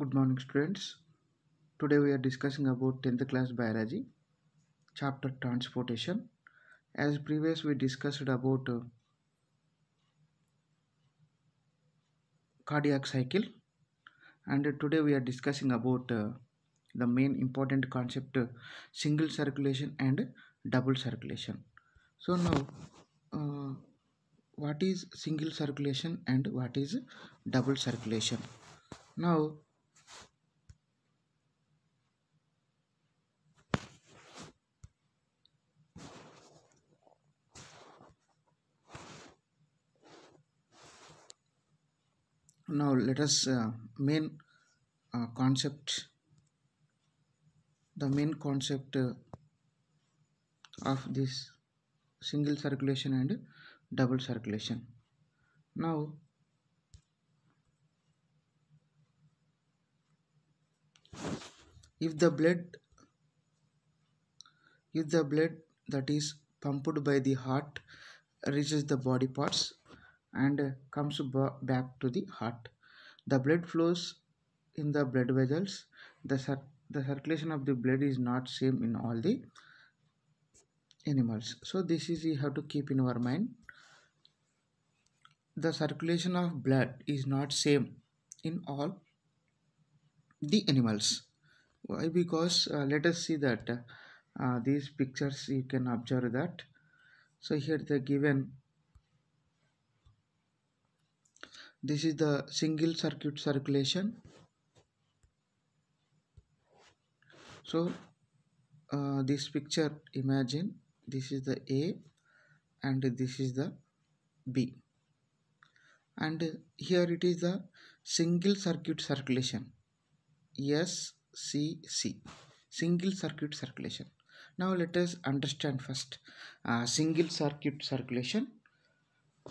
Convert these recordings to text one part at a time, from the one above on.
Good morning, students. Today we are discussing about 10th class biology, chapter transportation. As previous we discussed about cardiac cycle, and today we are discussing about the main important concept single circulation and double circulation. So now, uh, what is single circulation and what is double circulation? Now, let us main concept the main concept of this single circulation and double circulation. Now, if the blood that is pumped by the heart reaches the body parts and comes back to the heart, the blood flows in the blood vessels. The circulation of the blood is not same in all the animals. So this is you have to keep in our mind. The circulation of blood is not same in all the animals. Why? Because let us see that these pictures you can observe that. So here the given, this is the single circuit circulation. So this picture, imagine this is the A and this is the B, and here it is the single circuit circulation, SCC, single circuit circulation. Now let us understand first single circuit circulation.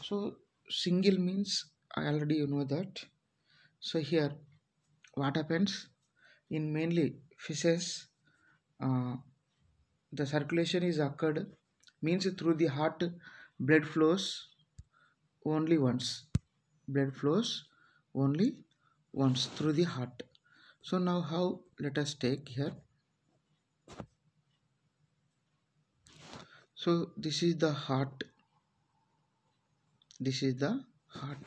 So single means I already you know that. So here what happens in mainly fishes, uh, the circulation is occurred means through the heart blood flows only once. Blood flows only once through the heart. So now how, let us take here. So this is the heart. This is the heart.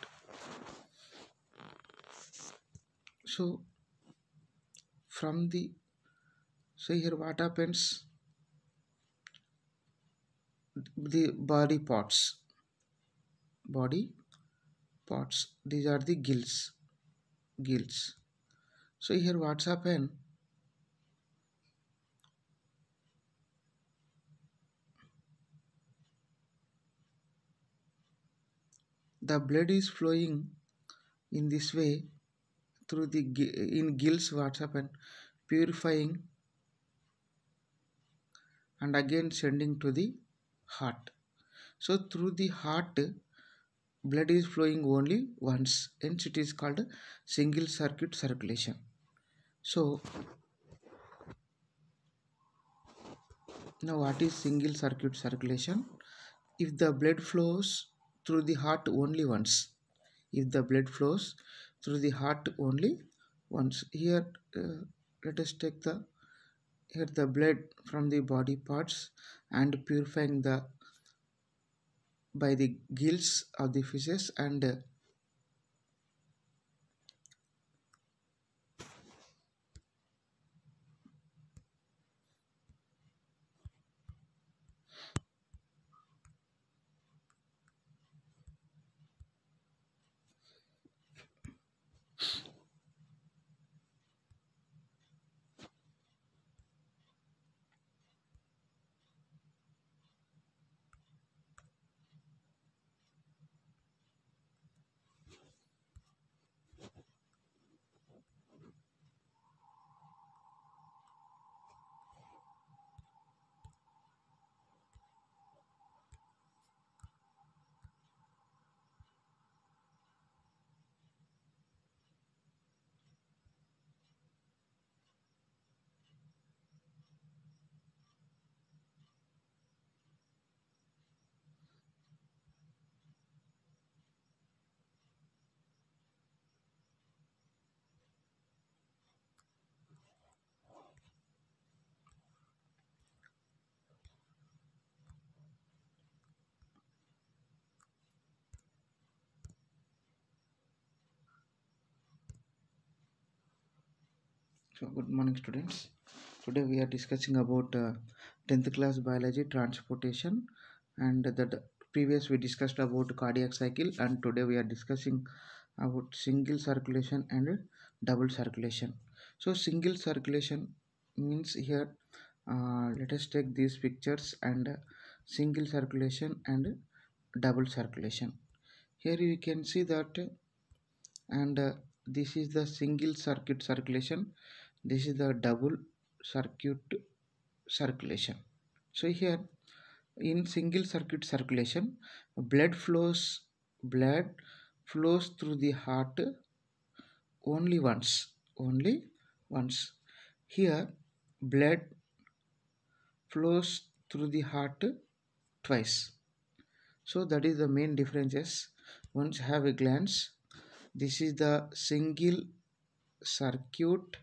So from the, so here what happens, the body parts, these are the gills. So here what's happened, the blood is flowing in this way through the in gills. What's happened, purifying and again sending to the heart. So through the heart blood is flowing only once, hence it is called single circuit circulation. So now what is single circuit circulation? If the blood flows through the heart only once, if the blood flows through the heart only once, here let us take the, here the blood from the body parts and purifying the by the gills of the fishes, and So good morning students. Today we are discussing about 10th class biology transportation, and the previous we discussed about cardiac cycle, and today we are discussing about single circulation and double circulation. So single circulation means here, let us take these pictures and single circulation and double circulation. Here you can see that, and this is the single circuit circulation, this is the double circuit circulation. So here in single circuit circulation, blood flows through the heart only once. Here blood flows through the heart twice. So that is the main differences. Once have a glance, this is the single circuit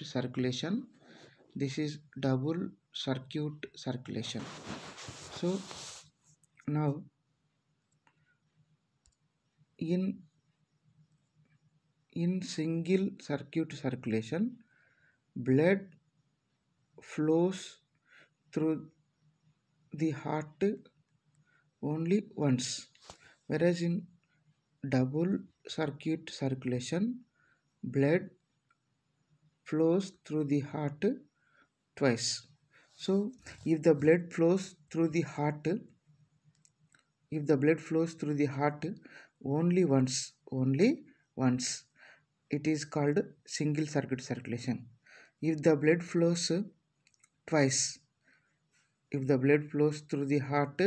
circulation, this is double circuit circulation. So now in single circuit circulation, blood flows through the heart only once, whereas in double circuit circulation, blood flows through the heart twice. So if the blood flows through the heart only once, it is called single circuit circulation. If the blood flows twice, if the blood flows through the heart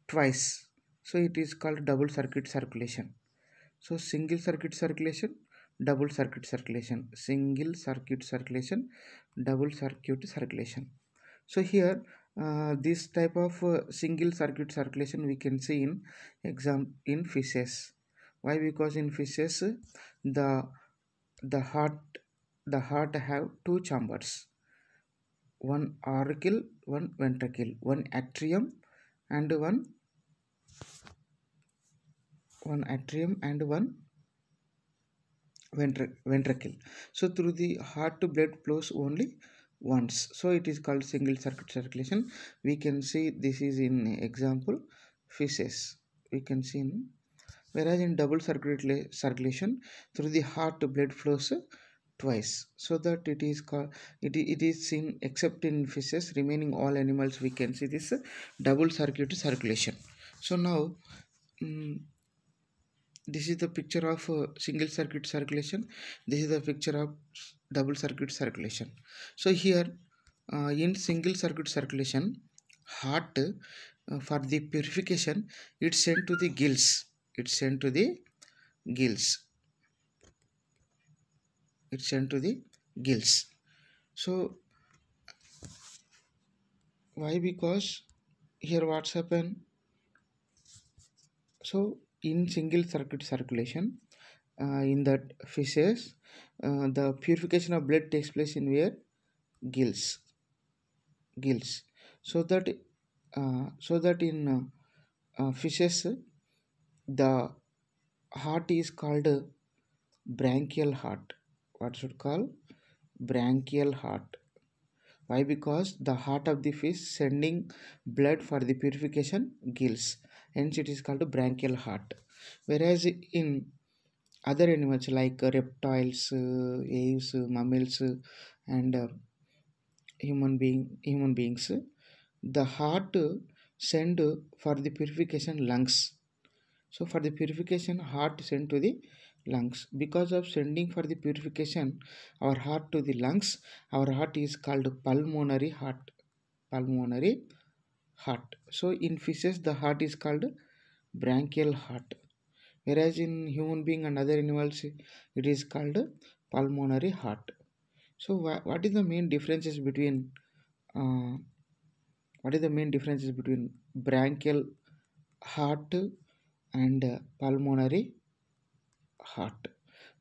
twice, so it is called double circuit circulation. So single circuit circulation, double circuit circulation, single circuit circulation, double circuit circulation. So here this type of single circuit circulation we can see in fishes. Why? Because in fishes the heart have two chambers, one auricle, one ventricle, one atrium and one ventricle. So through the heart blood flows only once, so it is called single circuit circulation. We can see this is in example fishes, we can see in, whereas in double circulation through the heart blood flows twice, so that it is called, it is seen except in fishes, remaining all animals we can see this double circuit circulation. So now this is the picture of single circuit circulation, this is the picture of double circuit circulation. So here in single circuit circulation, heart for the purification, it's sent to the gills, So why? Because here what's happened, so in single circuit circulation, in that fishes, the purification of blood takes place in where? Gills. So that in fishes the heart is called branchial heart. What should call? Branchial heart. Why? Because the heart of the fish sending blood for the purification gills, hence it is called branchial heart. Whereas in other animals like reptiles, aves, mammals, and human beings, the heart send for the purification lungs. So for the purification, heart sent to the lungs. Because of sending for the purification our heart to the lungs, our heart is called pulmonary heart. So in fishes the heart is called branchial heart, whereas in human being and other animals it is called pulmonary heart. So what is the main differences between branchial heart and pulmonary heart?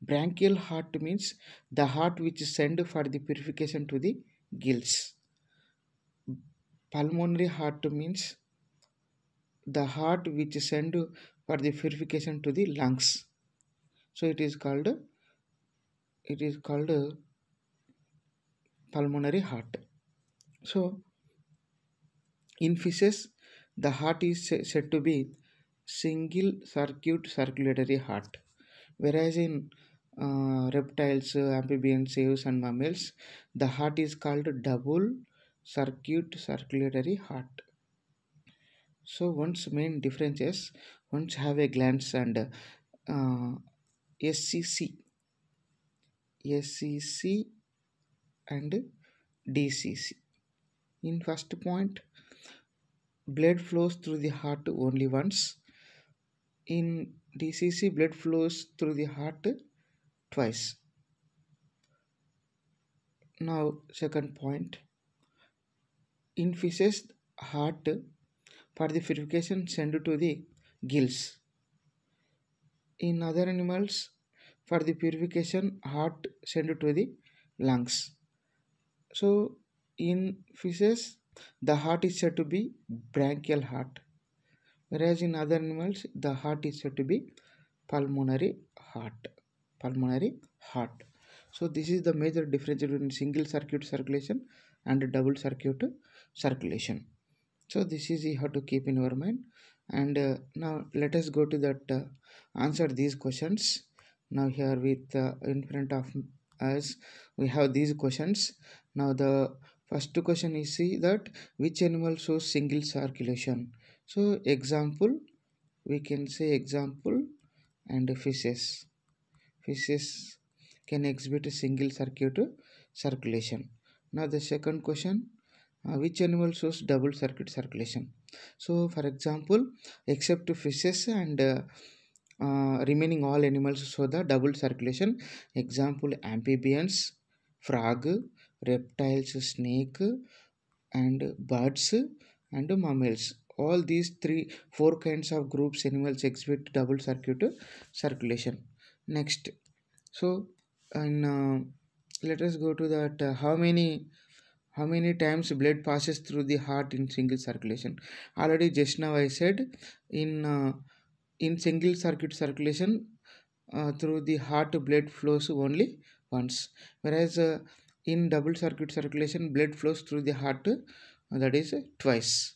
Branchial heart means the heart which is sent for the purification to the gills. Pulmonary heart means the heart which is sent for the purification to the lungs. So it is called pulmonary heart. So in fishes, the heart is said to be single circuit circulatory heart, whereas in reptiles, amphibians, caves, and mammals, the heart is called double circuit circulatory heart. So one's main differences, one's have a glands and SCC, SCC and DCC. In first point, blood flows through the heart only once. In DCC, blood flows through the heart twice. Now, second point, in fishes, heart for the purification sent to the gills. In other animals, for the purification, heart sent to the lungs. So, in fishes, the heart is said to be branchial heart, whereas in other animals, the heart is said to be pulmonary heart. Pulmonary heart. So this is the major difference between single circuit circulation and double circuit circulation. So this is you have to keep in your mind. And now let us go to that answer these questions. Now here with in front of us we have these questions. Now the first question is, see that which animal shows single circulation. So example, we can say example, and fishes. Fishes can exhibit a single circuit circulation. Now the second question, which animal shows double circuit circulation. So for example, except fishes and remaining all animals show the double circulation. Example, amphibians, frog, reptiles, snake, and birds and mammals. All these four kinds of groups animals exhibit double circuit circulation. Next, so and let us go to that how many times blood passes through the heart in single circulation. Already just now I said in single circuit circulation through the heart blood flows only once, whereas in double circuit circulation blood flows through the heart that is twice.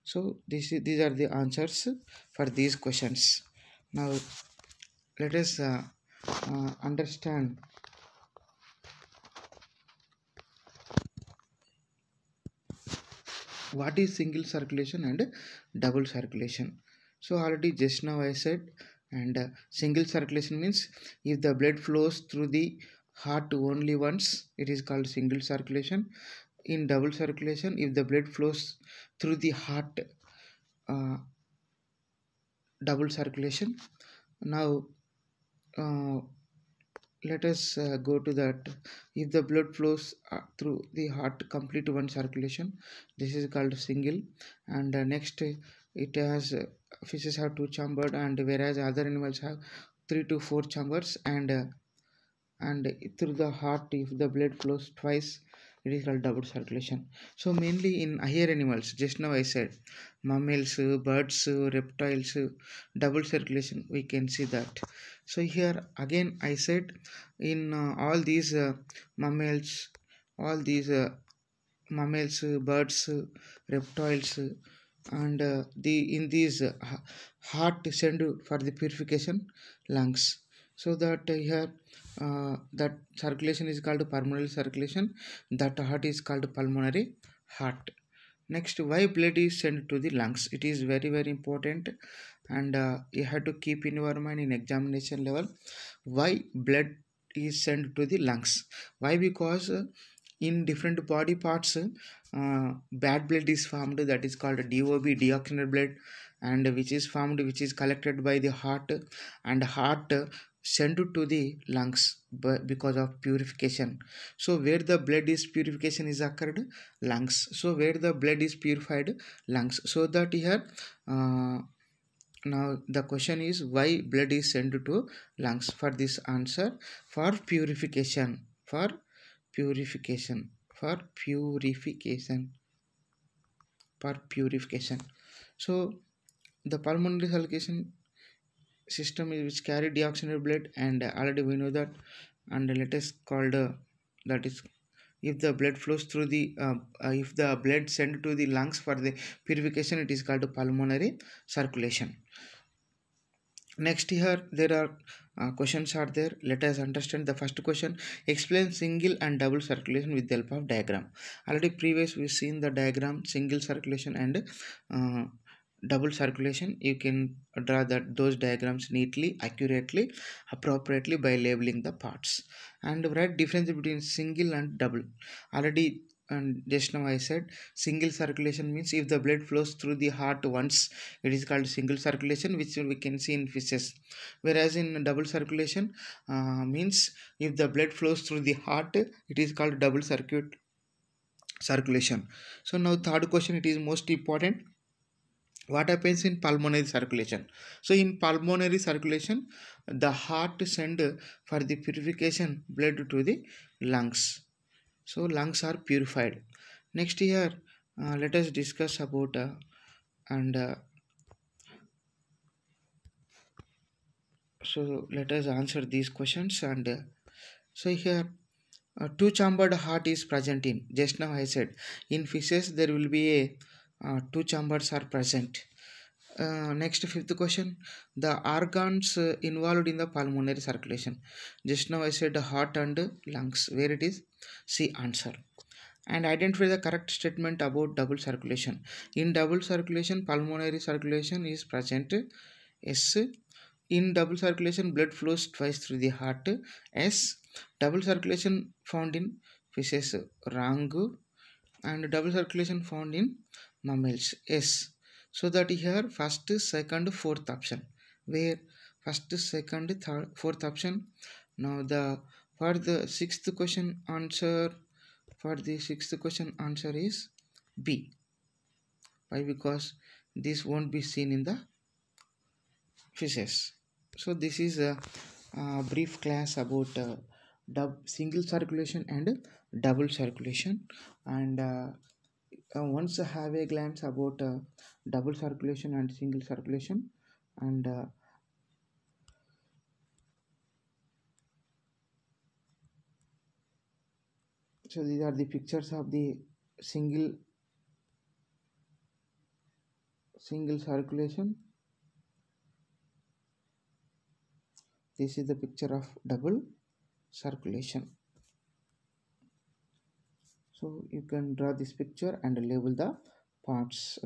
So these are the answers for these questions. Now let us understand what is single circulation and double circulation. So already just now I said, and single circulation means if the blood flows through the heart only once, it is called single circulation. In double circulation, if the blood flows through the heart uh, double circulation. Now let us go to that. If the blood flows through the heart complete one circulation, this is called single. And next it has fishes have two chambers, and whereas other animals have 3 to 4 chambers, and through the heart if the blood flows twice, it is called double circulation. So mainly in higher animals, just now I said mammals, birds, reptiles, double circulation we can see that. So here again I said in all these mammals, all these mammals, birds, reptiles, and the in these heart send for the purification lungs. So that here that circulation is called pulmonary circulation, that heart is called pulmonary heart. Next, why blood is sent to the lungs? It is very important, and you have to keep in your mind in examination level why blood is sent to the lungs. Why? Because in different body parts bad blood is formed, that is called DOB, deoxygenated blood, and which is formed, which is collected by the heart, and heart sent to the lungs because of purification. So where the blood is purification is occurred, lungs. So where the blood is purified, lungs. So that here now the question is why blood is sent to lungs. For this answer, for purification, for purification, for purification, for purification. So the pulmonary circulation system is which carry deoxygenated blood, and already we know that. And let us called that is if the blood flows through the if the blood sent to the lungs for the purification, it is called pulmonary circulation. Next here there are questions are there. Let us understand the first question. Explain single and double circulation with the help of diagram. Already previous we seen the diagram single circulation and double circulation. You can draw that those diagrams neatly, accurately, appropriately by labeling the parts, and write difference between single and double. Already and just now I said single circulation means if the blood flows through the heart once, it is called single circulation, which we can see in fishes. Whereas in double circulation means if the blood flows through the heart, it is called double circulation. So now third question, it is most important. What happens in pulmonary circulation? So in pulmonary circulation, the heart send for the purification blood to the lungs. So lungs are purified. Next here let us discuss about and so let us answer these questions. And so here two chambered heart is present in, just now I said in fishes there will be a two chambers are present. Next fifth question, the organs involved in the pulmonary circulation, just now I said heart and lungs, where it is, C answer. And identify the correct statement about double circulation. In double circulation pulmonary circulation is present, S. In double circulation blood flows twice through the heart, S. Double circulation found in fishes, wrong. And double circulation found in mammals, S. So that here first, second, fourth option, where first, second, third, fourth option. Now the for the sixth question answer, for the sixth question answer is B. Why? Because this won't be seen in the fishes. So this is a brief class about single circulation and double circulation. And once have a glance about double circulation and single circulation. And so these are the pictures of the single circulation. This is the picture of double circulation. So you can draw this picture and label the parts.